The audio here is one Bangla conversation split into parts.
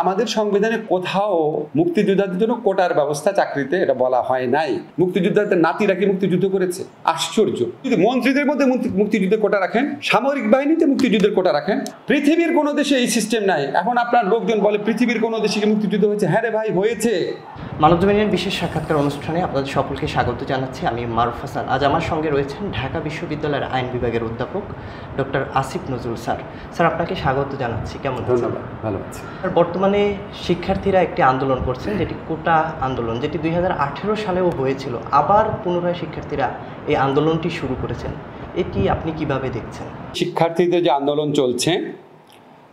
আমাদের সংবিধানে কোথাও মুক্তিযোদ্ধাদের জন্য কোটার ব্যবস্থা চাকরিতে এটা বলা হয় নাই। মুক্তিযোদ্ধাদের নাতিরা কি মুক্তিযুদ্ধ করেছে? আশ্চর্য। যদি মন্ত্রীদের মধ্যে মুক্তিযুদ্ধের কোটা রাখেন, সামরিক বাহিনীতে মুক্তিযুদ্ধের কোটা রাখেন, পৃথিবীর কোনো দেশে এই সিস্টেম নাই। এখন আপনার লোকজন বলে পৃথিবীর কোনো দেশে কি মুক্তিযুদ্ধ হয়েছে? হ্যাঁ রে ভাই, হয়েছে। মানবজমিনের বিশেষ সাক্ষাৎকার অনুষ্ঠানে আপনাদের সকলকে স্বাগত জানাচ্ছি। আমি মারুফ হাসান। আজ আমার সঙ্গে রয়েছেন ঢাকা বিশ্ববিদ্যালয়ের আইন বিভাগের অধ্যাপক doctor Asif Nazrul sir. Sir, আপনাকে স্বাগত জানাচ্ছি। কেমন আছেন? ধন্যবাদ, ভালো আছি। আর বর্তমানে শিক্ষার্থীরা একটি আন্দোলন করছেন, যেটি কোটা আন্দোলন, যেটি 2018 সালেও হয়েছিল। আবার পুনরায় শিক্ষার্থীরা এই আন্দোলনটি শুরু করেছেন। এটি আপনি কিভাবে দেখছেন? শিক্ষার্থীদের যে আন্দোলন চলছে,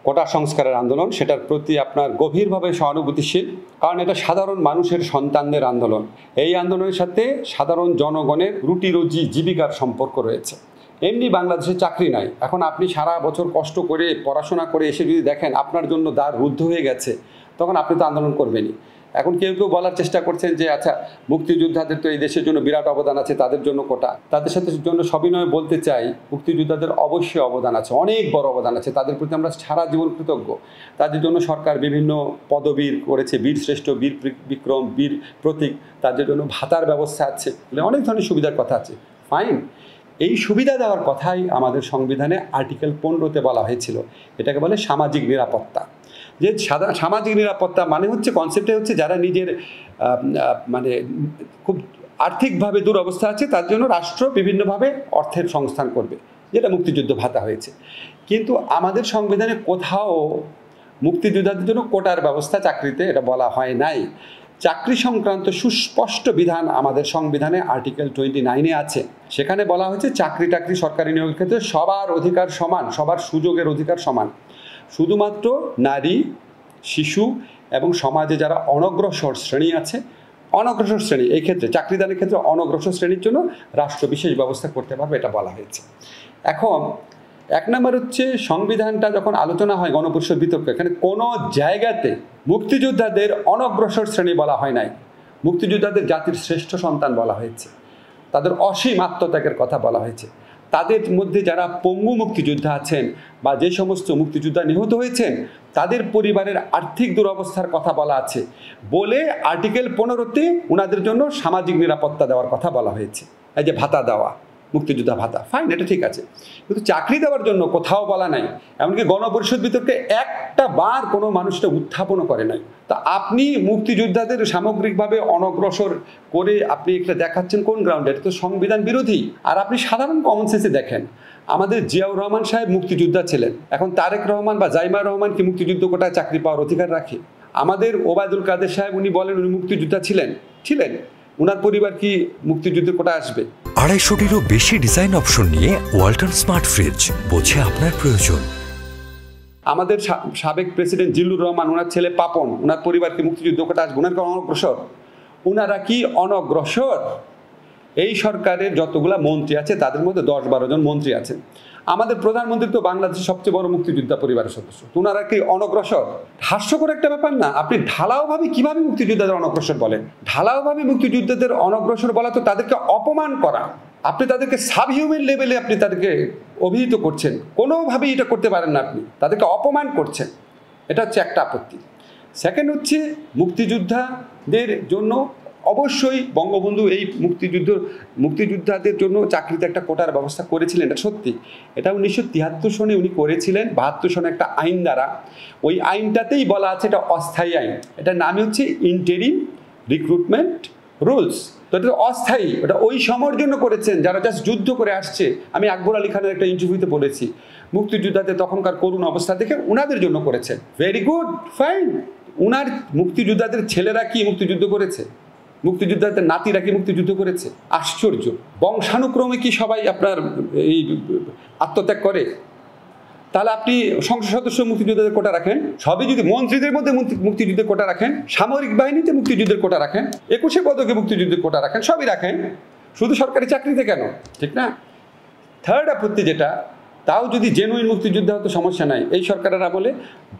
কোটা সংস্কারের আন্দোলন, সেটার প্রতি আপনার গভীরভাবে সহানুভূতিশীল। কারণ এটা সাধারণ মানুষের সন্তানদের আন্দোলন। এই আন্দোলনের সাথে সাধারণ জনগণের রুটি রুজি জীবিকার সম্পর্ক রয়েছে। এমনি বাংলাদেশে চাকরি নাই। এখন আপনি সারা বছর কষ্ট করে পড়াশোনা করে এসে যদি দেখেন আপনার জন্য দ্বার রুদ্ধ হয়ে গেছে, তখন আপনি তো আন্দোলন করবেনই। এখন কেউ কেউ বলার চেষ্টা করছেন যে আচ্ছা, মুক্তিযোদ্ধাদের তো এই দেশের জন্য বিরাট অবদান আছে, তাদের জন্য কোটা। তাদের সাথে জন্য সবিনয়ে বলতে চাই, মুক্তিযোদ্ধাদের অবশ্যই অবদান আছে, অনেক বড় অবদান আছে। তাদের প্রতি আমরা সারা জীবন কৃতজ্ঞ। তাদের জন্য সরকার বিভিন্ন পদবী করেছে, বীর শ্রেষ্ঠ, বীর বিক্রম, বীর প্রতীক। তাদের জন্য ভাতার ব্যবস্থা আছে, অনেক ধরনের সুবিধার কথা আছে। ফাইন, এই সুবিধা দেওয়ার কথাই আমাদের সংবিধানে আর্টিকেল 15-তে বলা হয়েছিল। এটাকে বলে সামাজিক নিরাপত্তা। যে সামাজিক নিরাপত্তা মানে হচ্ছে, কনসেপ্টে হচ্ছে যারা নিজের মানে খুব আর্থিকভাবে দুরবস্থা আছে, তার জন্য রাষ্ট্র বিভিন্নভাবে অর্থের সংস্থান করবে, যেটা মুক্তিযুদ্ধ ভাতা হয়েছে। কিন্তু আমাদের সংবিধানে কোথাও মুক্তিযোদ্ধাদের জন্য কোটার ব্যবস্থা চাকরিতে এটা বলা হয় নাই। চাকরি সংক্রান্ত সুস্পষ্ট বিধান আমাদের সংবিধানে আর্টিকেল 29-এ আছে। সেখানে বলা হয়েছে চাকরি সরকারি নিয়োগের ক্ষেত্রে সবার অধিকার সমান, সবার সুযোগের অধিকার সমান। শুধুমাত্র নারী, শিশু এবং সমাজে যারা অনগ্রসর শ্রেণী আছে, অনগ্রসর শ্রেণী, এই ক্ষেত্রে চাকরিদানের ক্ষেত্রে অনগ্রসর শ্রেণীর জন্য রাষ্ট্র বিশেষ ব্যবস্থা করতে পারবে, এটা বলা হয়েছে। এখন এক নম্বর হচ্ছে, সংবিধানটা যখন আলোচনা হয় গণপরিষদ বিতর্ক, এখানে কোনো জায়গাতে মুক্তিযোদ্ধাদের অনগ্রসর শ্রেণী বলা হয় নাই। মুক্তিযোদ্ধাদের জাতির শ্রেষ্ঠ সন্তান বলা হয়েছে। তাদের অসীম আত্মত্যাগের কথা বলা হয়েছে। তাদের মধ্যে যারা পঙ্গু মুক্তিযোদ্ধা আছেন বা যে সমস্ত মুক্তিযোদ্ধা নিহত হয়েছেন, তাদের পরিবারের আর্থিক দুরবস্থার কথা বলা আছে বলে আর্টিকেল 15-তে ওনাদের জন্য সামাজিক নিরাপত্তা দেওয়ার কথা বলা হয়েছে। এই যে ভাতা দেওয়া, মুক্তিযোদ্ধা ভাতা, ফাইন, এটা ঠিক আছে। কিন্তু চাকরি দেওয়ার জন্য কোথাও বলা নাই। এমনকি গণপরিষদ বিতর্কে একটা বার কোনো মানুষটা উত্থাপনও করে নাই। তা আপনি মুক্তিযোদ্ধাদের সামগ্রিকভাবে অনগ্রসর করে আপনি এটা দেখাচ্ছেন কোন গ্রাউন্ডে? এটা তো সংবিধান বিরোধী। আর আপনি সাধারণ কমন সেন্সে দেখেন, আমাদের জিয়াউর রহমান সাহেব মুক্তিযোদ্ধা ছিলেন। এখন তারেক রহমান বা জাইমা রহমান কি মুক্তিযুদ্ধ কোটায় চাকরি পাওয়ার অধিকার রাখে? আমাদের ওবায়দুল কাদের সাহেব, উনি বলেন উনি মুক্তিযোদ্ধা ছিলেন। ওনার পরিবার কি মুক্তিযুদ্ধের কোটা আসবে? 250-টিরও বেশি ডিজাইন অপশন নিয়ে ওয়ালটন স্মার্ট ফ্রিজ, বোঝে আপনার প্রয়োজন। আমাদের সাবেক প্রেসিডেন্ট জিল্লুর রহমান, ওনার ছেলে পাপন, ওনার পরিবার কি মুক্তিযুদ্ধ কোটা আসবে? ওনার কি অনগ্রসর? ওনারা কি অনগ্রসর? এই সরকারের যতগুলা মন্ত্রী আছে তাদের মধ্যে 10-12 জন মন্ত্রী আছেন। আমাদের প্রধানমন্ত্রী তো বাংলাদেশের সবচেয়ে বড় মুক্তিযোদ্ধা পরিবারের সদস্য। ওনারা কি অনগ্রসর? হাস্যকর একটা ব্যাপার না? আপনি ঢালাওভাবে কিভাবে মুক্তিযোদ্ধাদের অনগ্রসর বলেন? ঢালাওভাবে মুক্তিযোদ্ধাদের অনগ্রসর বলা তো তাদেরকে অপমান করা। আপনি তাদেরকে সাবহিউম্যান লেভেলে আপনি তাদেরকে অভিহিত করছেন। কোনোভাবেই এটা করতে পারেন না, আপনি তাদেরকে অপমান করছেন। এটা হচ্ছে একটা আপত্তি। সেকেন্ড হচ্ছে, মুক্তিযোদ্ধাদের জন্য অবশ্যই বঙ্গবন্ধু এই মুক্তিযোদ্ধাদের জন্য চাকরিতে একটা কোটার ব্যবস্থা করেছিলেন, এটা সত্যি। এটা 1973 সনে উনি করেছিলেন, 72 সনে একটা আইন দ্বারা। ওই আইনটাতেই বলা আছে এটা অস্থায়ী আইন। এটার নামই হচ্ছে ইন্টারিম রিক্রুটমেন্ট রুলস। তো এটা অস্থায়ী, ওটা ওই সময়ের জন্য করেছেন যারা জাস্ট যুদ্ধ করে আসছে। আমি আকবর আলী খানের একটা ইন্টারভিউতে বলেছি, মুক্তিযোদ্ধাদের তখনকার করুণ অবস্থা দেখে ওনাদের জন্য করেছেন। Very good, fine. উনার মুক্তিযোদ্ধাদের ছেলেরা কি মুক্তিযুদ্ধ করেছে? মুক্তিযোদ্ধাদের নাতিরা কি মুক্তিযুদ্ধ করেছে? আশ্চর্য। বংশানুক্রমে কি সবাই আপনার এই আত্মত্যাগ করে? তাহলে আপনি সংসদ সদস্য মুক্তিযোদ্ধাদের কোটা রাখেন, সবই যদি মন্ত্রীদের মধ্যে মুক্তিযুদ্ধের কোটা রাখেন, সামরিক বাহিনীতে মুক্তিযুদ্ধের কোটা রাখেন, 21শে পদকে মুক্তিযুদ্ধের কোটা রাখেন, সবই রাখেন, শুধু সরকারি চাকরিতে কেন? ঠিক না? থার্ড আপত্তি যেটা, তাও যদি জেনুইন মুক্তিযোদ্ধা হতো সমস্যা নাই। এই সরকারের আমলে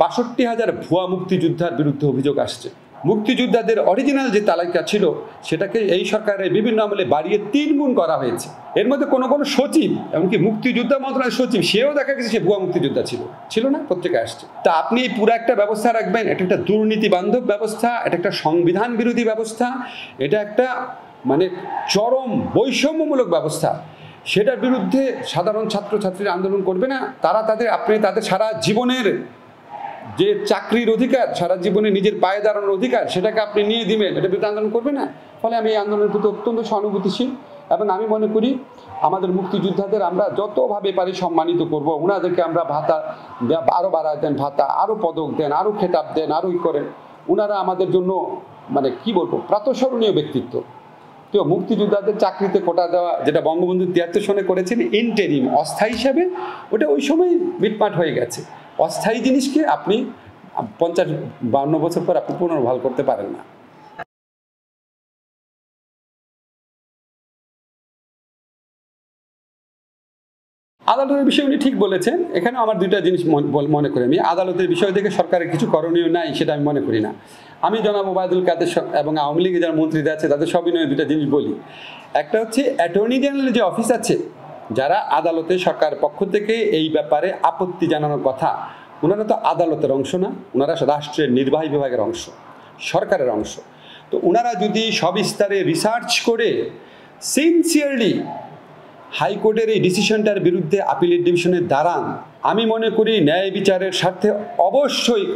62,000 ভুয়া মুক্তিযোদ্ধার বিরুদ্ধে অভিযোগ আসছে। মুক্তিযোদ্ধাদের অরিজিনাল যে তালিকা ছিল সেটাকে এই সরকারের বিভিন্ন আমলে বাড়িয়ে 3 গুণ করা হয়েছে। এর মধ্যে কোনো সচিব, এমনকি মুক্তিযোদ্ধা মন্ত্রণালয়ের সচিব, সেও দেখা গেছে সে ভুয়া মুক্তিযোদ্ধা ছিল না, পত্রিকায় আসছে। তা আপনি পুরো একটা ব্যবস্থা রাখবেন, এটা একটা দুর্নীতি বান্ধব ব্যবস্থা, এটা একটা সংবিধান বিরোধী ব্যবস্থা, এটা একটা মানে চরম বৈষম্যমূলক ব্যবস্থা। সেটার বিরুদ্ধে সাধারণ ছাত্রছাত্রীরা আন্দোলন করবে না? আপনি তাদের সারা জীবনের যে চাকরির অধিকার, সারা জীবনে নিজের পায়ে দাঁড়ানোর অধিকার, সেটাকে আপনি নিয়ে দিবেন, এটার বিরুদ্ধে আন্দোলন করবে না? ফলে আমি এই আন্দোলনের প্রতি অত্যন্ত সহানুভূতিশীল এবং আমি মনে করি আমাদের মুক্তিযোদ্ধাদের আমরা যতভাবে পারি সম্মানিত করব। ওনাদেরকে আমরা ভাতা আরও বাড়ায় দেন, ভাতা আরও পদক দেন, আরও খেতাব দেন, আরও করেন। ওনারা আমাদের জন্য মানে কি বলবো, প্রাতঃস্মরণীয় ব্যক্তিত্ব। তো মুক্তিযোদ্ধাদের চাকরিতে কোটা দেওয়া, যেটা বঙ্গবন্ধু 73 সনে করেছেন ইন্টেরিম, অস্থায়ী হিসাবে, ওটা ওই সময় মিটমাট হয়ে গেছে। অস্থায়ী জিনিসকে আপনি 50-52 বছর পর আপনি পুনর্বহাল করতে পারেন না। আদালতের বিষয়ে উনি ঠিক বলেছেন। এখানে আমার দুইটা জিনিস মনে করি, আমি আদালতের বিষয় থেকে সরকারের কিছু করণীয় নাই সেটা আমি মনে করি না। আমি জনাব ওবায়দুল কাদের এবং আওয়ামী লীগের যারা মন্ত্রীরা আছে তাদের সবিনয়ে দুইটা জিনিস বলি। একটা হচ্ছে অ্যাটর্নি জেনারেলের যে অফিস আছে, যারা আদালতে সরকারের পক্ষ থেকে এই ব্যাপারে আপত্তি জানানোর কথা, ওনারা তো আদালতের অংশ না, ওনারা রাষ্ট্রের নির্বাহী বিভাগের অংশ, সরকারের অংশ। তো ওনারা যদি সবিস্তারে রিসার্চ করে সিনসিয়ারলি হাইকোর্টের এই ডিসিশনটার বিরুদ্ধে আপিলেট ডিভিশনে দাঁড়ান, আমি মনে করি ন্যায় বিচারের স্বার্থে অবশ্যই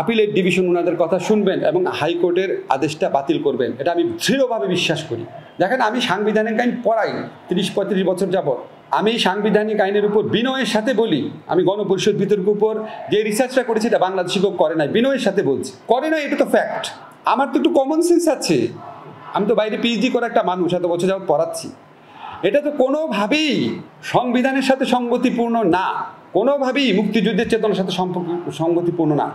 আপিলেট ডিভিশন ওনাদের কথা শুনবেন এবং হাইকোর্টের আদেশটা বাতিল করবেন। এটা আমি দৃঢ়ভাবে বিশ্বাস করি। দেখেন, আমি সাংবিধানিক আইন পড়াই 30-35 বছর যাবৎ। আমি সাংবিধানিক আইনের উপর বিনয়ের সাথে বলি। আমি গণপরিষদ বিতর্কের উপর যে রিসার্চটা করেছি এটা বাংলাদেশি কেউ করে নাই, বিনয়ের সাথে বলছি, করে নাই, এটা তো ফ্যাক্ট। আমার তো একটু কমন সেন্স আছে, আমি তো বাইরে পিএইচডি করা একটা মানুষ, এত বছর যাবৎ পড়াচ্ছি। এটা তো কোনোভাবেই সংবিধানের সাথে সঙ্গতিপূর্ণ না, কোনোভাবেই মুক্তিযুদ্ধের চেতনার সাথে সঙ্গতিপূর্ণ না,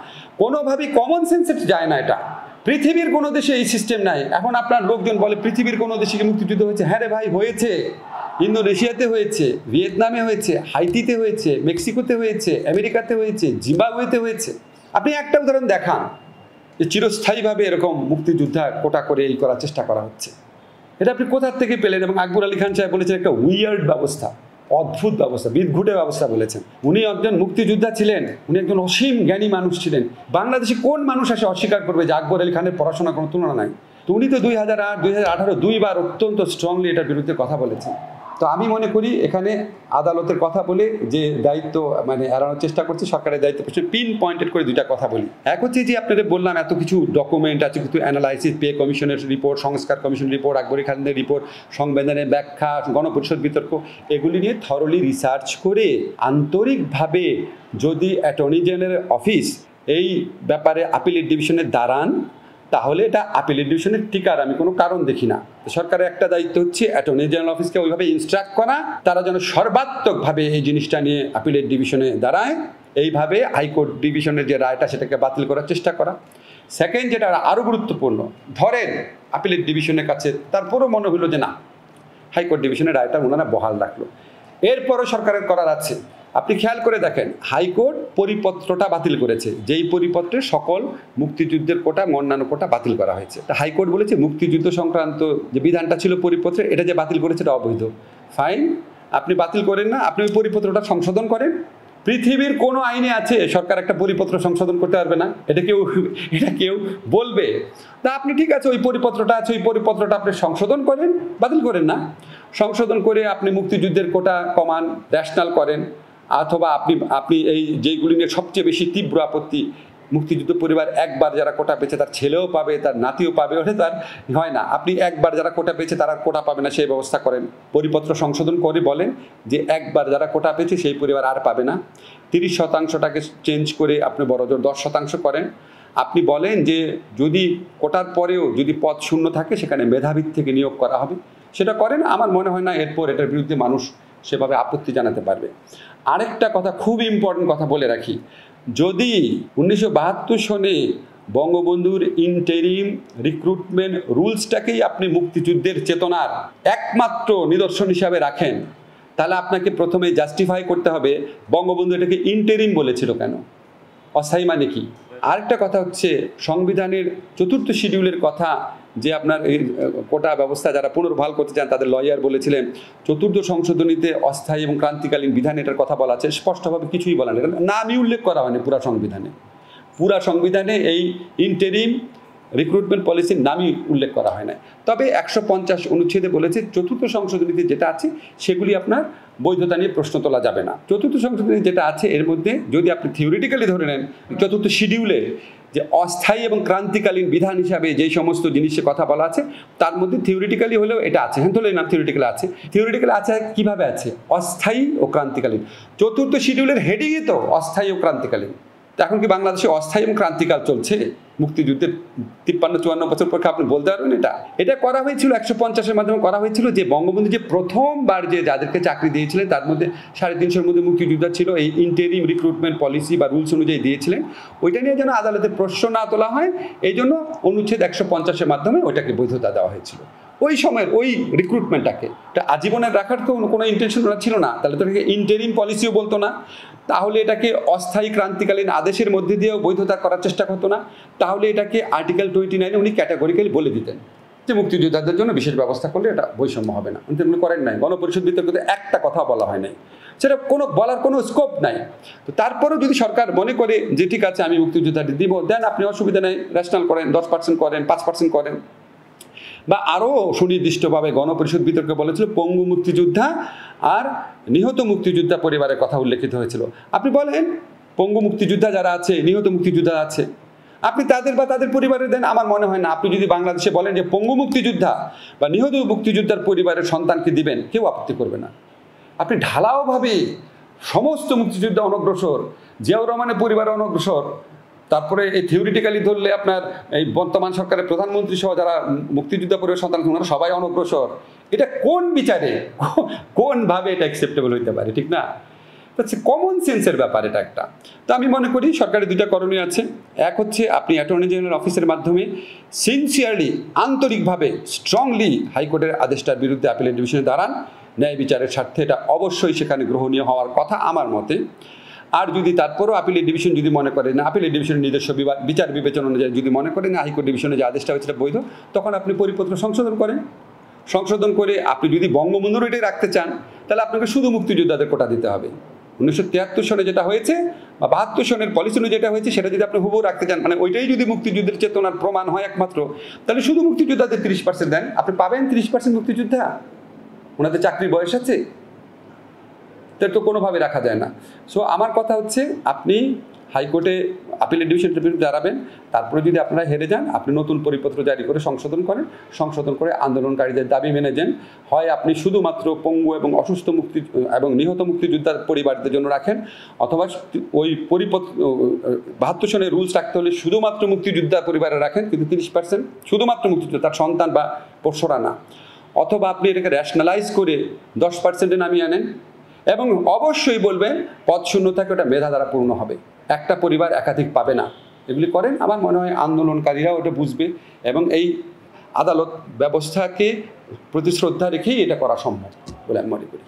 কোনোভাবেই কমন সেন্সে যায় না। এটা পৃথিবীর কোনো দেশে এই সিস্টেম নাই। এখন আপনার লোকজন বলে পৃথিবীর কোনো দেশে কি মুক্তিযুদ্ধ হয়েছে? হ্যাঁ রে ভাই, হয়েছে। ইন্দোনেশিয়াতে হয়েছে, ভিয়েতনামে হয়েছে, হাইতিতে হয়েছে, মেক্সিকোতে হয়েছে, আমেরিকাতে হয়েছে, জিম্বাবুয়েতে হয়েছে। আপনি একটা উদাহরণ দেখান যে চিরস্থায়ীভাবে এরকম মুক্তিযোদ্ধা কোটা করে এই করার চেষ্টা করা হচ্ছে। এটা আপনি কোথার থেকে পেলেন? এবং আকবর আলী খান সাহেব বলেছেন একটা উইয়ার্ড ব্যবস্থা, অদ্ভুত ব্যবস্থা, বিদঘুটে ব্যবস্থা বলেছেন। উনি একজন মুক্তিযোদ্ধা ছিলেন, উনি একজন অসীম জ্ঞানী মানুষ ছিলেন। বাংলাদেশে কোন মানুষ আসে অস্বীকার করবে যে আকবর আলী খানের পড়াশোনার কোনো তুলনা নাই? তো উনি তো 2008, 2018 দুইবার অত্যন্ত স্ট্রংলি এটার বিরুদ্ধে কথা বলেছেন। তো আমি মনে করি এখানে আদালতের কথা বলে যে দায়িত্ব মানে এড়ানোর চেষ্টা করছে সরকারের দায়িত্ব, পিন পয়েন্টেড করে দুইটা কথা বলি। এক হচ্ছে যে আপনাদের বললাম এত কিছু ডকুমেন্ট আছে, কিছু অ্যানালাইসিস, পে কমিশনের রিপোর্ট, সংস্কার কমিশন রিপোর্ট, আকবর আলী খানের রিপোর্ট, সংবিধানের ব্যাখ্যা, গণপরিষদ বিতর্ক, এগুলি নিয়ে থরলি রিসার্চ করে আন্তরিকভাবে যদি অ্যাটর্নি জেনারেল অফিস এই ব্যাপারে আপিলেট ডিভিশনে দাঁড়ান, তাহলে এটা আপিলেট ডিভিশনের টিকার আমি কোনো কারণ দেখি না। সরকারের একটা দায়িত্ব হচ্ছে অ্যাটর্নি জেনারেল অফিসকে ওইভাবে ইনস্ট্রাক্ট করা, তারা যেন সর্বাত্মকভাবে এই জিনিসটা নিয়ে আপিলেট ডিভিশনে দাঁড়ায়, এইভাবে হাইকোর্ট ডিভিশনের যে রায়টা সেটাকে বাতিল করার চেষ্টা করা। সেকেন্ড, যেটা আরও গুরুত্বপূর্ণ, ধরেন আপিলেট ডিভিশনের কাছে তারপরও মনে হলো যে না, হাইকোর্ট ডিভিশনের রায়টা ওনারা বহাল রাখলো, এরপরও সরকারের করার আছে। আপনি খেয়াল করে দেখেন, হাইকোর্ট পরিপত্রটা বাতিল করেছে, যেই পরিপত্রে সকল মুক্তিযুদ্ধের কোটা, অন্যান্য কোটা বাতিল করা হয়েছে। তা হাইকোর্ট বলেছে মুক্তিযুদ্ধ সংক্রান্ত যে বিধানটা ছিল পরিপত্রে, এটা যে বাতিল করেছে এটা অবৈধ। ফাইন, আপনি বাতিল করেন না, আপনি ওই পরিপত্রটা সংশোধন করেন। পৃথিবীর কোনো আইনে আছে সরকার একটা পরিপত্র সংশোধন করতে পারবে না? এটা কেউ বলবে? তা আপনি ঠিক আছে, ওই পরিপত্রটা আছে, ওই পরিপত্রটা আপনি সংশোধন করেন, বাতিল করেন না। সংশোধন করে আপনি মুক্তিযুদ্ধের কোটা কমান, ন্যাশনাল করেন, অথবা আপনি এই যেগুলি নিয়ে সবচেয়ে বেশি তীব্র আপত্তি, মুক্তিযুদ্ধ পরিবার একবার যারা কোটা পেয়েছে তার ছেলেও পাবে, তার নাতিও পাবে, ওটা তার হয় না। আপনি একবার যারা কোটা পেয়েছে তারা কোটা পাবে না সেই ব্যবস্থা করেন। পরিপত্র সংশোধন করে বলেন যে একবার যারা কোটা পেয়েছে সেই পরিবার আর পাবে না। 30%টাকে চেঞ্জ করে আপনি বড়জোর 10% করেন। আপনি বলেন যে যদি কোটার পরেও যদি পদ শূন্য থাকে সেখানে মেধাবীর থেকে নিয়োগ করা হবে, সেটা করেন। আমার মনে হয় না এরপর এটার বিরুদ্ধে মানুষ সেভাবে আপত্তি জানাতে পারবে। আরেকটা কথা, খুব ইম্পর্টেন্ট কথা বলে রাখি, যদি 1972 সনে বঙ্গবন্ধুর ইন্টেরিম রিক্রুটমেন্ট রুলসটাকেই আপনি মুক্তিযুদ্ধের চেতনার একমাত্র নিদর্শন হিসাবে রাখেন, তাহলে আপনাকে প্রথমে জাস্টিফাই করতে হবে বঙ্গবন্ধু এটাকে ইন্টেরিম বলেছিল কেন, অস্থায়ী মানে কি। আরেকটা কথা হচ্ছে সংবিধানের 4th শিডিউলের কথা, যে আপনার এই কোটা ব্যবস্থা যারা পুনর্বহাল করতে চান তাদের লয়ার বলেছিলেন 4th সংশোধনীতে অস্থায়ী এবং ক্রান্তিকালীন বিধান এটার কথা বলা আছে, স্পষ্টভাবে কিছুই বলা নেই, নামই উল্লেখ করা হয়নি পুরা সংবিধানে এই ইন্টারিম রিক্রুটমেন্ট পলিসির নামই উল্লেখ করা হয় না। তবে 150 অনুচ্ছেদে বলেছে 4th সংশোধনীতে যেটা আছে সেগুলি আপনার বৈধতা নিয়ে প্রশ্ন তোলা যাবে না। 4th সংশোধনী যেটা আছে এর মধ্যে যদি আপনি থিওরিটিক্যালি ধরে নেন 4th শিডিউলে যে অস্থায়ী এবং ক্রান্তিকালীন বিধান হিসাবে যেই সমস্ত জিনিসের কথা বলা আছে তার মধ্যে থিওরিটিক্যালি হলেও এটা আছে, হ্যাঁ ধরলে নাম থিওরিটিক্যালি আছে কিভাবে আছে, অস্থায়ী ও ক্রান্তিকালীন। 4th শিডিউলের হেডিংই তো অস্থায়ী ও ক্রান্তিকালীন। এখন কি বাংলাদেশে অস্থায়ী এবং ক্রান্তিকাল চলছে? মুক্তিযুদ্ধের 53-54 বছর পর আপনি বলতে পারবেন? এটা করা হয়েছিল 150-এর মাধ্যমে করা হয়েছিল, যে বঙ্গবন্ধু যে প্রথমবার যে যাদেরকে চাকরি দিয়েছিলেন তার মধ্যে 350-এর মধ্যে মুক্তিযোদ্ধা ছিল, এই ইন্টারিম রিক্রুটমেন্ট পলিসি বা রুলস অনুযায়ী দিয়েছিলেন। ওইটা নিয়ে যেন আদালতে প্রশ্ন না তোলা হয় এই জন্য অনুচ্ছেদ 150-এর মাধ্যমে ওইটাকে বৈধতা দেওয়া হয়েছিল। ওই সময়ের ওই রিক্রুটমেন্টটাকে আজীবনের রাখার তো কোনো ইন্টেনশন ছিল না, তাহলে তো এটাকে ইন্টারিম পলিসিও বলতো না, তাহলে এটাকে অস্থায়ী ক্রান্তিকালীন আদেশের মধ্যে দিয়েও বৈধতা করার চেষ্টা করতো না, তাহলে এটাকে আর্টিকেল 29 উনি ক্যাটাগরিক্যালি বলে দিতেন যে মুক্তিযোদ্ধাদের জন্য বিশেষ ব্যবস্থা করলে এটা বৈষম্য হবে না। উনি করেন নাই, গণপরিষদ বিতর্কতে একটা কথা বলা হয় নাই, সেটা বলার কোনো স্কোপ নাই। তো তারপরেও যদি সরকার মনে করে যে ঠিক আছে আমি মুক্তিযোদ্ধাটি দিব, দেন আপনি অসুবিধা নেই, ন্যাশনাল করেন, 10% করেন, 5% করেন। বা আরও সুনির্দিষ্টভাবে গণপরিষদ বিতর্কে বলেছিল পঙ্গু মুক্তিযোদ্ধা আর নিহত মুক্তিযোদ্ধা পরিবারের কথা উল্লেখিত হয়েছিল। আপনি বলেন পঙ্গু মুক্তিযোদ্ধা যারা আছে, নিহত মুক্তিযোদ্ধা আছে, আপনি তাদের বা তাদের পরিবারের দেন। আমার মনে হয় না আপনি যদি বাংলাদেশে বলেন যে পঙ্গু মুক্তিযোদ্ধা বা নিহত মুক্তিযোদ্ধার পরিবারের সন্তানকে দিবেন, কেউ আপত্তি করবে না। আপনি ঢালাওভাবে সমস্ত মুক্তিযোদ্ধা অনগ্রসর, জিয়াউর রহমানের পরিবার অনগ্রসর, তারপরে এই থিওরিটিক্যালি ধরলে আপনার এই বর্তমান সরকারের প্রধানমন্ত্রী সহ যারা মুক্তিযোদ্ধা পরিবার সন্তান ওনারা সবাই অনগ্রসর, এটা কোন বিচারে কোনভাবে এটা অ্যাকসেপ্টেবল হইতে পারে? ঠিক না? কমন সেন্সের ব্যাপার এটা একটা। তো আমি মনে করি সরকারের 2টা করণীয় আছে। এক হচ্ছে আপনি অ্যাটর্নি জেনারেল অফিসের মাধ্যমে সিনসিয়ারলি, আন্তরিকভাবে, স্ট্রংলি হাইকোর্টের আদেশটার বিরুদ্ধে অ্যাপিলেট ডিভিশনে দাঁড়ান, ন্যায় বিচারের স্বার্থে এটা অবশ্যই সেখানে গ্রহণীয় হওয়ার কথা আমার মতে। আর যদি তারপরও আপিলেট ডিভিশন যদি মনে করে না, আপিলেট ডিভিশনের নিজস্ব বিচার বিবেচনা অনুযায়ী যদি মনে করে না হাইকোর্ট ডিভিশনে যে আদেশটা হয়েছে বৈধ, তখন আপনি পরিপত্র সংশোধন করেন। সংশোধন করে আপনি যদি বঙ্গবন্ধুর এটাই রাখতে চান তাহলে আপনাকে শুধু মুক্তিযোদ্ধাদের কোটা দিতে হবে। 1973 সনে যেটা হয়েছে বা 72 সনের পলিসি যেটা হয়েছে সেটা যদি আপনি হুবহু রাখতে চান, মানে ওইটাই যদি মুক্তিযুদ্ধের চেতনার প্রমাণ হয় একমাত্র, তাহলে শুধু মুক্তিযোদ্ধাদের 30% দেন, আপনি পাবেন 30% মুক্তিযোদ্ধা। ওনাদের চাকরির বয়স আছে, তার তো কোনোভাবে রাখা যায় না। সো আমার কথা হচ্ছে আপনি হাইকোর্টে আপিলেট ডিভিশনের বিরুদ্ধে দাঁড়াবেন, তারপরে যদি আপনারা হেরে যান আপনি নতুন পরিপত্র জারি করে সংশোধন করেন, সংশোধন করে আন্দোলনকারীদের দাবি মেনে যান। হয় আপনি শুধুমাত্র পঙ্গু এবং অসুস্থ মুক্তি এবং নিহত মুক্তিযোদ্ধার পরিবারদের জন্য রাখেন, অথবা ওই পরিপত্র 72 সনের রুলস রাখতে হলে শুধুমাত্র মুক্তিযোদ্ধা পরিবারে রাখেন, কিন্তু 30% শুধুমাত্র মুক্তিযোদ্ধা, তার সন্তান বা পোষ্যরা না। অথবা আপনি এটাকে র্যাশনালাইজ করে 10%-এ নামিয়ে আনেন, এবং অবশ্যই বলবেন পদ শূন্য থাকে ওটা মেধা দ্বারা পূর্ণ হবে, একটা পরিবার একাধিক পাবে না। এগুলি করেন, আমার মনে হয় আন্দোলনকারীরাও এটা বুঝবে এবং এই আদালত ব্যবস্থাকে প্রতি শ্রদ্ধা রেখেই এটা করা সম্ভব বলে আমি মনে করি।